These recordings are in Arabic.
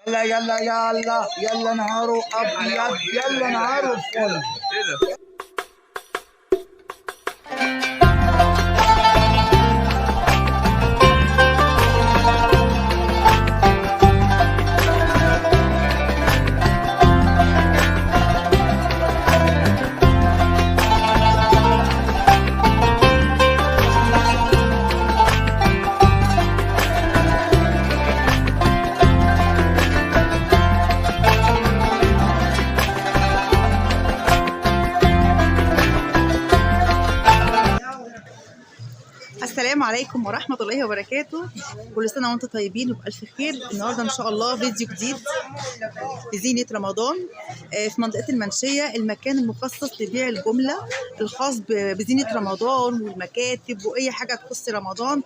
يلا يلا يلا يلا نهاره ابيض، يلا نهاره فل. السلام عليكم ورحمة الله وبركاته. كل سنة وانتم طيبين وبألف خير. النهاردة إن شاء الله فيديو جديد لزينة رمضان في منطقة المنشية، المكان المخصص لبيع الجملة الخاص بزينة رمضان والمكاتب وأي حاجة تخص رمضان.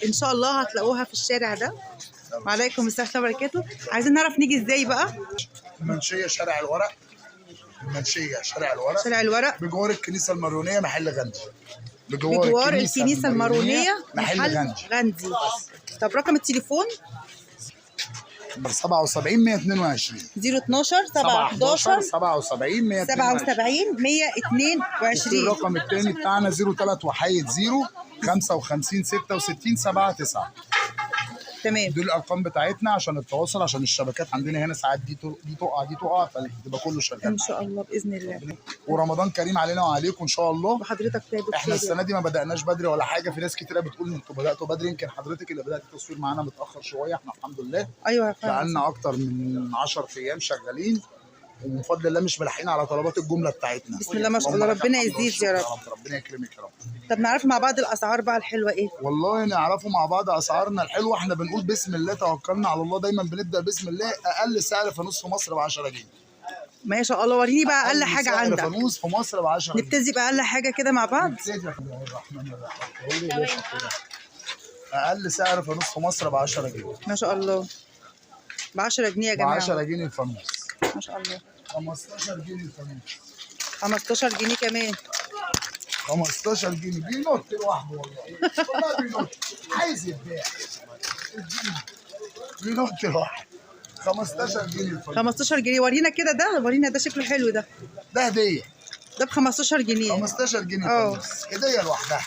إن شاء الله هتلاقوها في الشارع ده. وعليكم السلام ورحمة الله وبركاته. عايزين نعرف نيجي إزاي بقى؟ المنشية شارع الورق، المنشية شارع الورق، شارع الورق بجوار الكنيسة المارونية محل غندي. بجوار الكنيسة المارونية محل غندي. طب رقم التليفون 77 122 012 711 77 122. الرقم الثاني بتاعنا 03 وحيد 0 55 66 79. تمام. دول الارقام بتاعتنا عشان التواصل، عشان الشبكات عندنا هنا ساعات دي تقع دي تقع، فتبقى كله شغال ان شاء الله باذن الله. ورمضان كريم علينا وعليكم ان شاء الله. وحضرتك طيب بخير. احنا السنه دي ما بدأناش بدري ولا حاجه، في ناس كتيره بتقول انتوا بدأتوا بدري، يمكن حضرتك اللي بدأت التصوير معانا متأخر شويه، احنا الحمد لله ايوه فعلا بقالنا اكتر من 10 ايام شغالين، ومن فضل الله مش ملاحقين على طلبات الجمله بتاعتنا. بسم الله ما شاء الله، ربنا يزيد يا رب. ربنا يكرمك يا رب. طب نعرف مع بعض الاسعار بقى الحلوه ايه؟ والله نعرفوا مع بعض اسعارنا الحلوه، احنا بنقول بسم الله توكلنا على الله، دايما بنبدا بسم الله. اقل سعر فانوس في مصر ب 10 جنيه. ما شاء الله. وريني بقى اقل حاجه عندك. سعر فانوس في مصر ب 10 جنيه. نبتدي باقل حاجه كده مع بعض. بسم الله الرحمن الرحيم. اقل سعر فانوس في مصر ب 10 جنيه. ما شاء الله. ب 10 جنيه يا جماعه. ب 10 جنيه الفانوس. ما شاء الله. 15 جنيه الفانوس. 15 جنيه كمان. 15 جنيه بينط لوحده والله بينط، عايز يتباع بينط لوحده. 15 جنيه الفانوس. 15 جنيه. ورينا كده ده، ورينا ده شكله حلو ده. ده هديه. ده ب 15 جنيه. 15 جنيه الفانوس هديه لوحدها.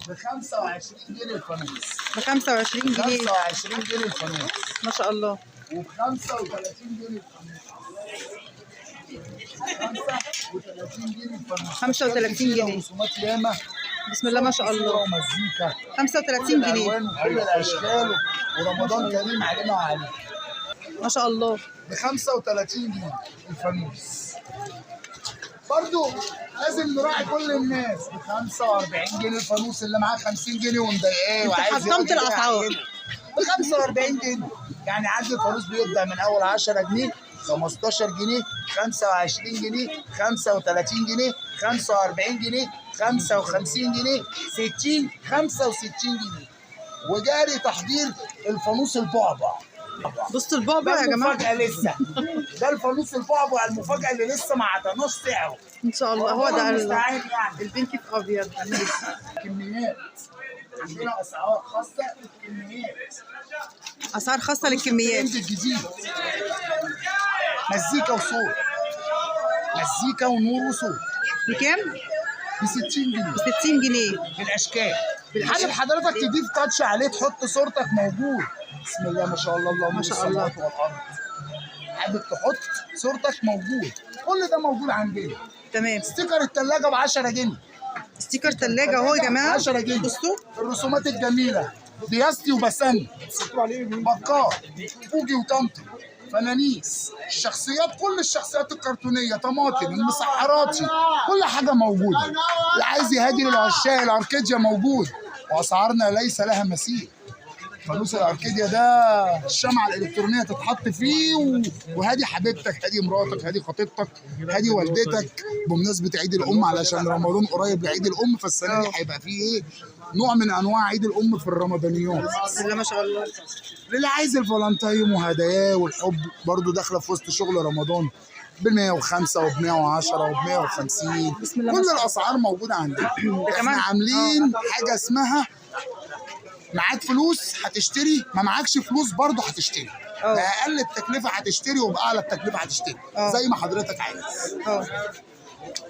ب 25 جنيه الفانوس. ب 25 جنيه. 25 جنيه الفانوس. ما شاء الله. وب 35 جنيه الفانوس. 35 جنيه الفانوس. 35 جنيه. رسومات ياما. بسم الله ما شاء الله. ومزيكا. 35 جنيه. كل الاشكال، ورمضان كريم علينا وعليكم. ما شاء الله. ب 35 جنيه الفانوس. برضو لازم نراعي كل الناس. ب 45 جنيه الفانوس، اللي معاه 50 جنيه ومضايقاه وعايز حطمت الاسعار. ب 45 جنيه. يعني عندي الفانوس بيبدا من اول 10 جنيه، 15 جنيه، 25 جنيه، 35 جنيه، 45 جنيه، 55 جنيه، 60، 65 جنيه. وجاري تحضير الفانوس البعبع. بصوا البعبع يا جماعه. المفاجأة لسه. ده الفانوس البعبع، المفاجأة اللي لسه ما عطاناش سعره. ان شاء الله. هو ده يعني البنكي في ابيض. كميات. عندنا اسعار خاصة للكميات. اسعار خاصه للكميات. الجديد مزيكا وصوت، مزيكا ونور وصوت. بكام؟ ب 60 جنيه. ب 60 جنيه. بالاشكال. حابب حضرتك تضيف تاتش عليه، تحط صورتك موجود. بسم الله ما شاء الله، اللهم ما شاء الله. والارض. حابب تحط صورتك موجود، كل ده موجود عندنا. تمام. ستيكر الثلاجه ب 10 جنيه. ستيكر ثلاجه اهو يا جماعه. 10 جنيه. بصوا الرسومات الجميله، دياستي وبسنت، بكار، فوجي وطنطي، فنانيس، الشخصيات، كل الشخصيات الكرتونيه، طماطم، المسحراتي، كل حاجه موجوده. اللي عايز يهدي للعشاق الاركيديا موجود، واسعارنا ليس لها مثيل. فانوس الاركيديا ده الشمعه الالكترونيه تتحط فيه وهادي حبيبتك، هادي مراتك، هادي خطيبتك، هادي والدتك بمناسبه عيد الام، علشان رمضان قريب لعيد الام، فالسنه دي هيبقى فيه ايه؟ نوع من انواع عيد الام في الرمضانيات. بسم الله ما شاء الله. اللي عايز الفالنتاين وهداياه والحب برضو داخله في وسط شغل رمضان ب 105 وب 110 وب 150. كل الاسعار موجوده عندنا. احنا عاملين حاجه اسمها معاك فلوس هتشتري، ما معاكش فلوس برضه هتشتري. باقل التكلفه هتشتري وباعلى التكلفه هتشتري زي ما حضرتك عايز.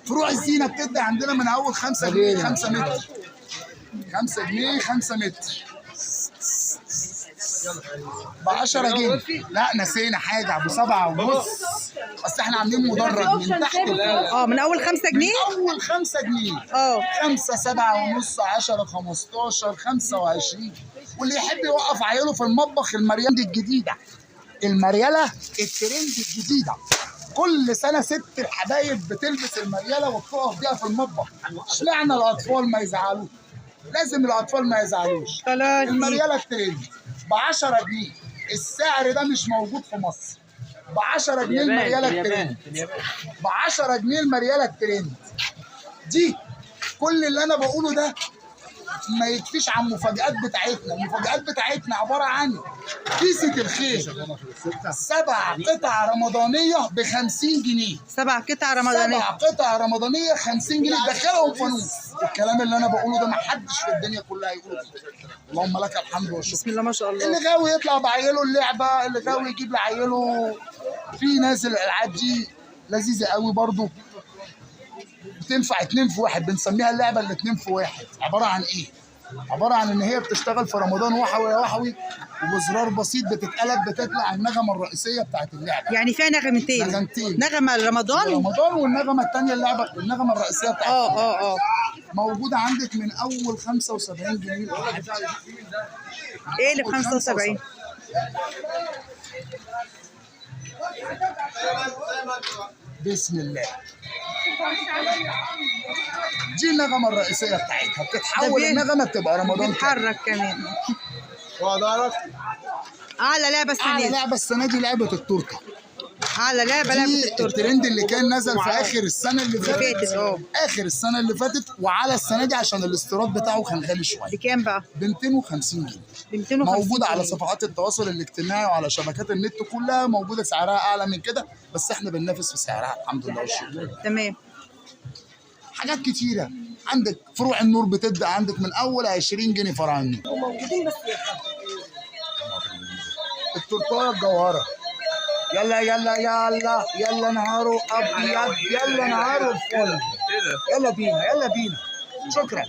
فروع الزينه بتبدا عندنا من اول 5 جنيه 5 متر. 5 جنيه 5 متر ب 10 جنيه. لا نسينا حاجه ابو 7 ونص، اصل احنا عاملين مدرج من تحت من اول 5 جنيه؟ من اول 5 جنيه 5 7 ونص 10 15 25. واللي يحب يوقف عياله في المطبخ المريالة الجديده، المرياله الترند الجديده. كل سنه ست الحبايب بتلبس المرياله وتقف بيها في المطبخ. اشمعنى الاطفال ما يزعلوش؟ لازم الاطفال ما يزعلوش. المرياله الترند ب 10 جنيه. السعر ده مش موجود في مصر. ب 10 جنيه المرياله الترند. ب 10 جنيه المرياله الترند دي. كل اللي انا بقوله ده ما يكفيش عن المفاجآت بتاعتنا. المفاجآت بتاعتنا عباره عن كيسة الخير 7 قطع رمضانيه ب 50 جنيه. 7 قطع رمضانيه. 7 قطع رمضانيه 50 جنيه دخلهم فانوس. الكلام اللي انا بقوله ده ما حدش في الدنيا كلها يقوله. اللهم لك الحمد والشكر. بسم الله ما شاء الله. اللي غاوي يطلع بعيله اللعبه، اللي غاوي يجيب لعيله في نازل. الالعاب دي لذيذه قوي برضو، بتنفع 2 في 1. بنسميها اللعبه اللي 2 في 1. عباره عن ايه؟ عباره عن ان هي بتشتغل في رمضان وحوي يا وحوي، وبزرار بسيط بتتقلب بتطلع النغمه الرئيسيه بتاعت اللعبه. يعني فيها نغمتين؟ نغمتين، نغمه رمضان والنغمه الثانيه اللعبه النغمه الرئيسيه بتاعتها. موجوده عندك من اول 75 جنيه. ايه اللي ب 75؟ بسم الله. دي النغمه الرئيسيه بتاعتها، بتتحول النغمه بتبقى رمضان. بتتحرك كمان. اعلى لعبه السنه دي. اعلى لعبه السنه دي لعبه التورته. اعلى لعبه التورته. الترند اللي كان نزل في اخر السنه اللي فاتت. اخر السنه اللي فاتت وعلى السنه دي عشان الاستيراد بتاعه كان غالي شويه. بكام بقى؟ ب 250 جنيه. ب 250 موجوده على صفحات التواصل الاجتماعي وعلى شبكات النت كلها. موجوده سعرها اعلى من كده، بس احنا بننافس في سعرها الحمد لله والشكر. تمام. حاجات كتيره عندك. فروع النور بتبدا عندك من اول 20 جنيه فرع النور. موجودين بس التورتايه الجوهره. يلا يلا يلا يلا نهاره ابيض، يلا نهاره فل. يلا بينا يلا بينا. شكرا.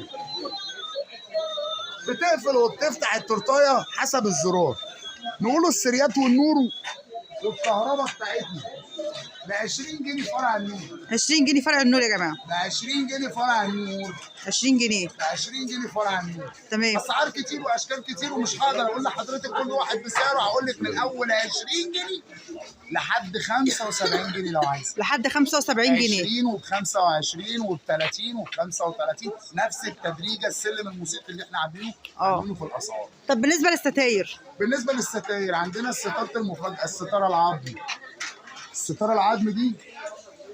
بتقفل وبتفتح التورتايه حسب الزرار. نقوله السريات والنور والكهرباء بتاعتنا ب 20 جنيه فرع النور. 20 جنيه فرع النور يا جماعه. ب 20 جنيه فرع النور. 20 جنيه. ب 20 جنيه فرع النور. تمام. اسعار كتير واشكال كتير ومش هقدر اقول لحضرتك كل واحد بسعره. هقول لك من اول 20 جنيه لحد 75 جنيه لو عايز. لحد 75 جنيه. 20 وب 25 وب 30 وب 35. نفس التدريجه السلم الموسيقي اللي احنا عاملينه في الاسعار. طب بالنسبه للستاير؟ بالنسبه للستاير عندنا ستاره المفاجاه، الستاره العظمي. الستاره العظمي دي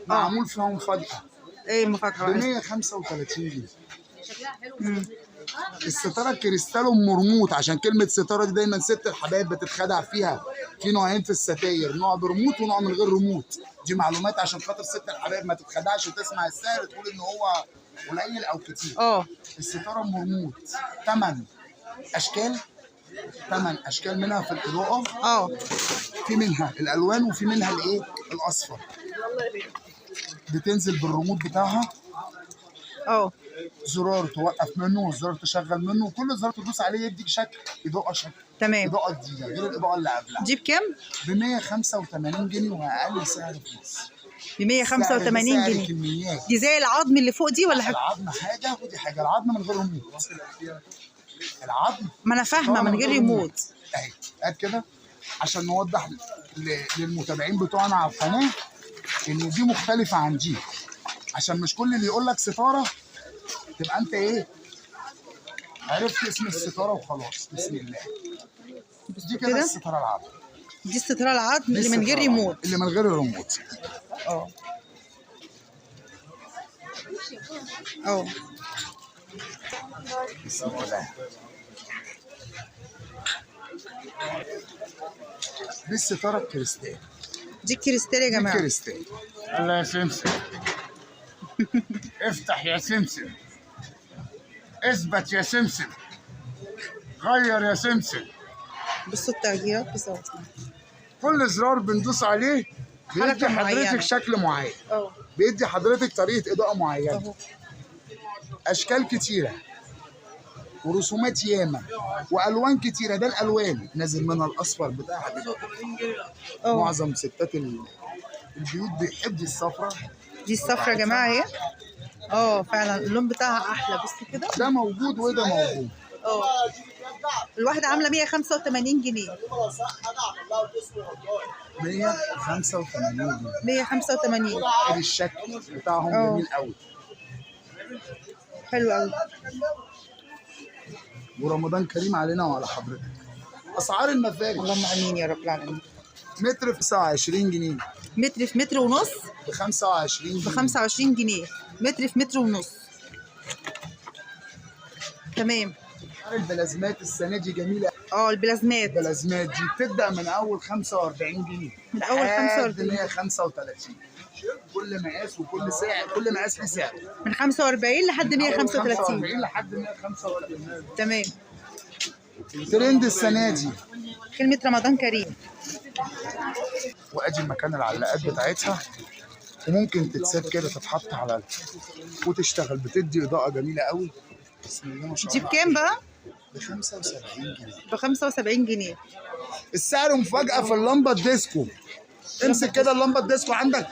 معمول فيها مفاجاه. ايه المفاجاه؟ ب 135 جنيه. شكلها حلو. الستاره الكريستالو مرموط، عشان كلمه ستاره دي دايما ست الحبايب بتتخدع فيها. في نوعين في الستاير، نوع برموت ونوع من غير رموت. دي معلومات عشان خاطر ست الحبايب ما تتخدعش وتسمع السعر تقول ان هو قليل او كتير. الستاره مرموط 8 اشكال. 8 اشكال منها في الاضاءه. في منها الالوان وفي منها الايه الاصفر. بتنزل بالريموت بتاعها. زرار توقف منه وزرار تشغل منه، وكل زرار تدوس عليه يديك شكل اضاءه شكل. تمام. اضاءه جديده غير الاضاءه اللي قبلها. دي بكام؟ ب 185 جنيه واقل سعر في مصر. ب 185 جنيه. كميات. دي زي العظم اللي فوق دي ولا حاجه؟ العظم حاجه ودي حاجه. العظم من غير ريموت. العظم ما انا فاهمه من غير ريموت. اهي قاعد كده عشان نوضح للمتابعين بتوعنا على القناه ان دي مختلفه عن دي، عشان مش كل اللي يقول لك ستاره تبقى انت ايه عرفت اسم الستاره وخلاص. بسم الله. دي كده الستاره العظم. دي الستاره العظم اللي من غير ريموت. اللي من غير الريموت. بسم الله. دي الستاره الكريستال. دي الكريستال يا جماعه. دي الكريستال. يلا يا سمسم. افتح يا سمسم. اثبت يا سمسم. غير يا سمسم. بصوا التغييرات بصوت. كل زرار بندوس عليه بيدي حركة معينة. حضرتك شكل معين، اه بيدي حضرتك طريقه اضاءه معينه، اهو. اشكال كتيره ورسومات ياما والوان كتيره. ده الالوان نازل منها الاصفر بتاعها دي. اه معظم ستات البيوت بيحب الصفرة. دي الصفرة يا جماعة اهي. اه فعلا اللون بتاعها احلى، بص كده. ده موجود وده موجود. اه الواحدة عاملة 185 جنيه. 185 جنيه. 185. ادي الشكل بتاعهم اه. جميل قوي. حلو قوي. ورمضان كريم علينا وعلى حضرتك. اسعار المفارش اللهم امين يا رب العالمين. متر في 29 جنيه، متر في متر ونص ب 25 ب جنيه. 25 جنيه. متر في متر ونص. تمام. اسعار البلازمات السنه دي جميله. اه البلازمات البلازمات دي بتبدا من اول 45 جنيه من أول لحد 45. 135. كل مقاس وكل سعر، كل مقاس له سعر. من 45 لحد 135. 45 لحد 135. تمام. ترند السنه دي. كلمة رمضان كريم. وادي المكان العلاقات بتاعتها، وممكن تتساب كده تتحط على وتشتغل، بتدي اضاءه جميله قوي. بسم الله ما شاء دي الله. بكام بقى؟ ب 75 جنيه. ب 75 جنيه. السعر مفاجاه في اللمبه الديسكو. امسك كده اللمبه الديسكو عندك،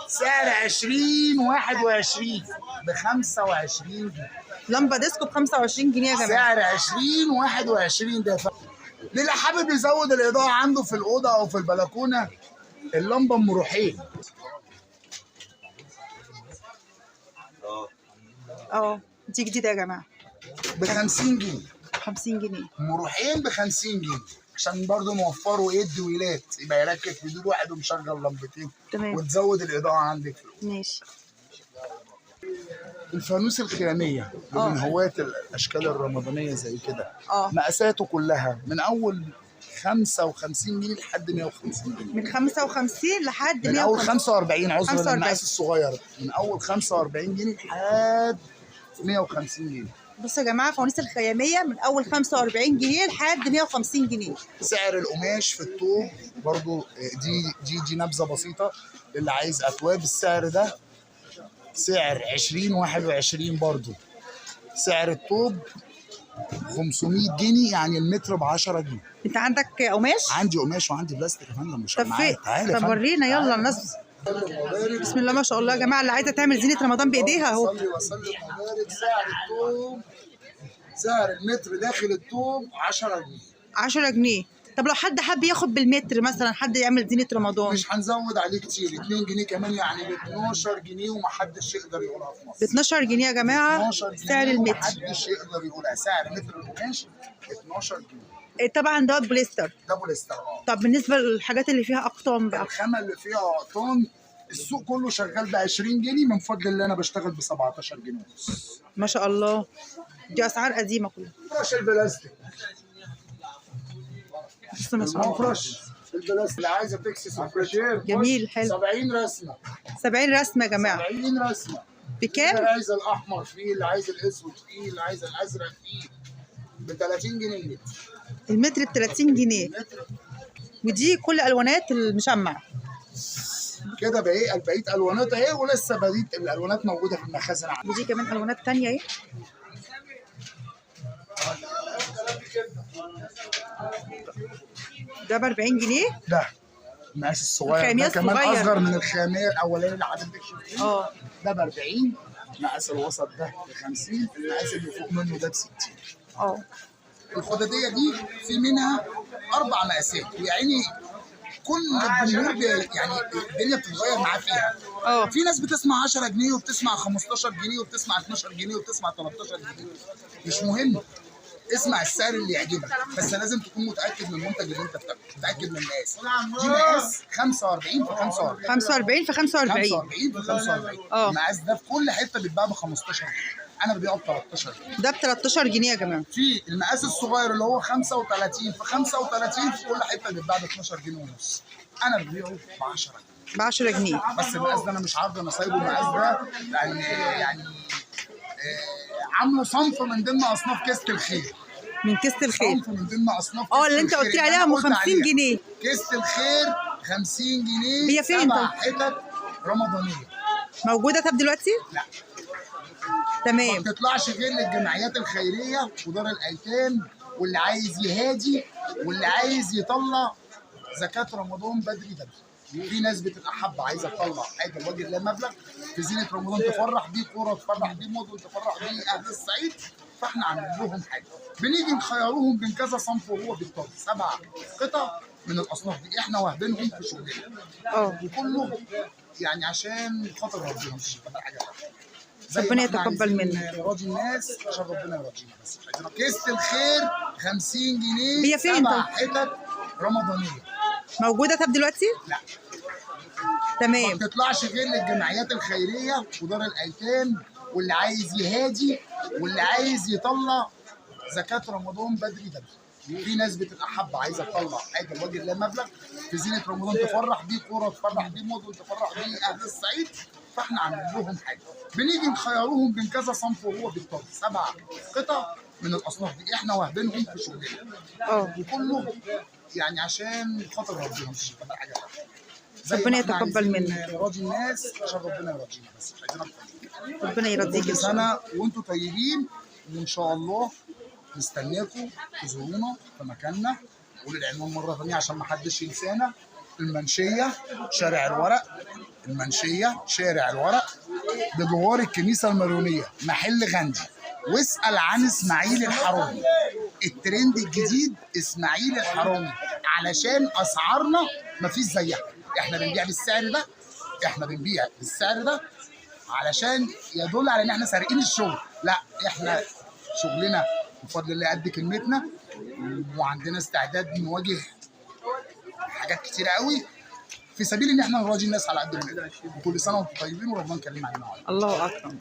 سعر 2021 ب 25 جنيه. لمبة ديسكو ب 25 جنيه يا جماعة. سعر 2021 ده. للي حابب يزود الاضاءه عنده في الاوضه او في البلكونه، اللمبه ام روحين. اه دي جديدة يا جماعة. ب 50 جنيه. 50 جنيه. ام روحين ب 50 جنيه، عشان برضه نوفره يد ويلات، يبقى يركب في دول واحد ومشغل لمبتين. تمام. وتزود الاضاءه عندك. ماشي. الفانوس الخياميه من هواة الاشكال الرمضانيه زي كده. مقاساته كلها من اول 55 جنيه لحد 150 جنيه. من 55 لحد من اول 150. 45 عذرا 45. المقاس الصغير من اول 45 جنيه لحد 150 جنيه. بصوا يا جماعة فوانيس الخيامية من أول 45 جنيه لحد 150 جنيه. سعر القماش في الطوب برضو دي نبذة بسيطة للي عايز أكواب. السعر ده سعر 2021 برضو. سعر الطوب 500 جنيه، يعني المتر ب 10 جنيه. أنت عندك قماش؟ عندي قماش وعندي بلاستيك يا فندم. مش طب فين؟ طب ورينا يلا الناس. بسم الله ما شاء الله يا جماعة، اللي عايزة تعمل زينة رمضان بإيديها أهو. صلي وسلم وبارك. سعر الطوب، سعر المتر داخل الطوب 10 جنيه. 10 جنيه. طب لو حد حب ياخد بالمتر مثلا، حد يعمل زينة رمضان، مش هنزود عليه كتير، 2 جنيه كمان، يعني ب 12 جنيه ومحدش يقدر يقولها في مصر. ب 12 جنيه يا جماعة 12 جنيه سعر المتر. محدش يقدر يقولها. سعر متر القماش 12 جنيه. طبعا دوت بوليستر. ده بوليستر. طب بالنسبة للحاجات اللي فيها أقطان بقى؟ الخامة اللي فيها قطان السوق كله شغال ب 20 جنيه، من فضل الله أنا بشتغل ب 17 جنيه ونص. ما شاء الله. دي أسعار قديمة كلها. فرش البلاستيك. بص ما شاء الله. المفرش البلاستيك اللي عايزة تكسي سفرشير. جميل حلو. 70 رسمة. 70 رسمة يا جماعة. 70 رسمة. بكام؟ اللي عايز الأحمر فيه، اللي عايز الأسود فيه، اللي عايز الأزرق فيه، ب 30 جنيه. المتر ب 30 جنيه. ودي كل ألوانات المشمع. كده بقيت الوانات اهي، ولسه بقيه الالوانات موجوده في المخازن عندي. ودي كمان ألوانات تانية اهي. ده ب 40 جنيه. ده المقاس الصغير الخامية ده كمان الصغير. اصغر من الخاميه الاولانيه اللي حضرتك شفتيها. اه ده ب 40. المقاس الوسط ده ب 50. المقاس اللي فوق منه ده ب 60. الخداديه دي في منها 4 مقاسات، يعني كل الجمهور يعني الدنيا بتتغير معاه فيها. في ناس بتسمع 10 جنيه وبتسمع 15 جنيه وبتسمع 12 جنيه وبتسمع 13 جنيه. مش مهم، اسمع السعر اللي يعجبك، بس لازم تكون متاكد من المنتج اللي انت بتاخده، متاكد من المقاس. دي مقاس 45 في 45. 45 في 45. 45 في 45. المقاس ده في كل حته بيتباع ب 15 جنيه. انا ببيعه ب 13 جنيه. ده ب 13 جنيه يا جماعه. في المقاس الصغير اللي هو 35 في 35 في كل حته بيتباع ب 12 جنيه ونص. انا ببيعه ب 10 جنيه. ب 10 جنيه. بس المقاس ده انا مش عارضه، انا سايبه المقاس ده يعني عامله صنف من ضمن اصناف كيسه الخير. من كيسة الخير. صنف من ضمن اصناف اللي انت قلت لي عليها ام 50 جنيه. كيسة الخير 50 جنيه. هي فين 7 حتت رمضانيه موجوده؟ طب دلوقتي لا، تمام. ما بتطلعش غير للجمعيات الخيريه ودار الايتام، واللي عايز يهادي واللي عايز يطلع زكاه رمضان بدري. في ناس بتبقى حابه عايزه تطلع حاجه لوجه الله، مبلغ في زينه رمضان، تفرح بيه قرى، تفرح بيه مدن، تفرح بيه اهل الصعيد، فاحنا عاملين لهم حاجه. بنيجي نخيروهم بين كذا صنف وهو بيختار 7 قطع من الاصناف دي، احنا واخدينهم في شغلنا. وكله يعني عشان خاطر ربنا، مش خاطر حاجه ثانيه. ربنا يتقبل منا، نراضي الناس عشان ربنا يرضينا بس. كيسة الخير 50 جنيه. هي فين 7 حتت رمضانيه موجوده؟ طب دلوقتي لا، تمام. ما بتطلعش غير للجمعيات الخيريه ودار الايتام، واللي عايز يهادي واللي عايز يطلع زكاه رمضان بدري. في ناس بتبقى حابه عايزه تطلع حاجه لوجه الله، مبلغ في زينه رمضان، تفرح بيه قرى، تفرح بيه مدن، تفرح بيه اهل الصعيد، فاحنا عاملين لهم حاجه. بنيجي نخيروهم بين كذا صنف وهو بيختار 7 قطع من الاصناف دي، احنا واخدينهم في شغلنا. وكله يعني عشان خاطر ربنا، مش خاطر حاجه ثانيه. ربنا يتقبل منا، نراضي الناس عشان ربنا يرضينا بس، مش عايزين اكتر. ربنا يرضيك. كل سنه وانتم طيبين، وان شاء الله نستناكم تزورونا في مكاننا. قول العنوان مره ثانيه عشان ما حدش ينسانا. المنشيه شارع الورق، المنشيه شارع الورق بجوار الكنيسه المارونيه، محل غندي. واسال عن اسماعيل الحرامي، الترند الجديد اسماعيل الحرامي، علشان اسعارنا مفيش زيها. احنا بنبيع بالسعر ده، احنا بنبيع بالسعر ده علشان يدل على ان احنا سارقين الشغل. لا، احنا شغلنا بفضل الله قد كلمتنا، وعندنا استعداد نواجه حاجات كتيره قوي في سبيل ان احنا نراضي الناس على قد ما نقدر. كل سنه وانتم طيبين ورمضان كريم علينا. الله اكبر.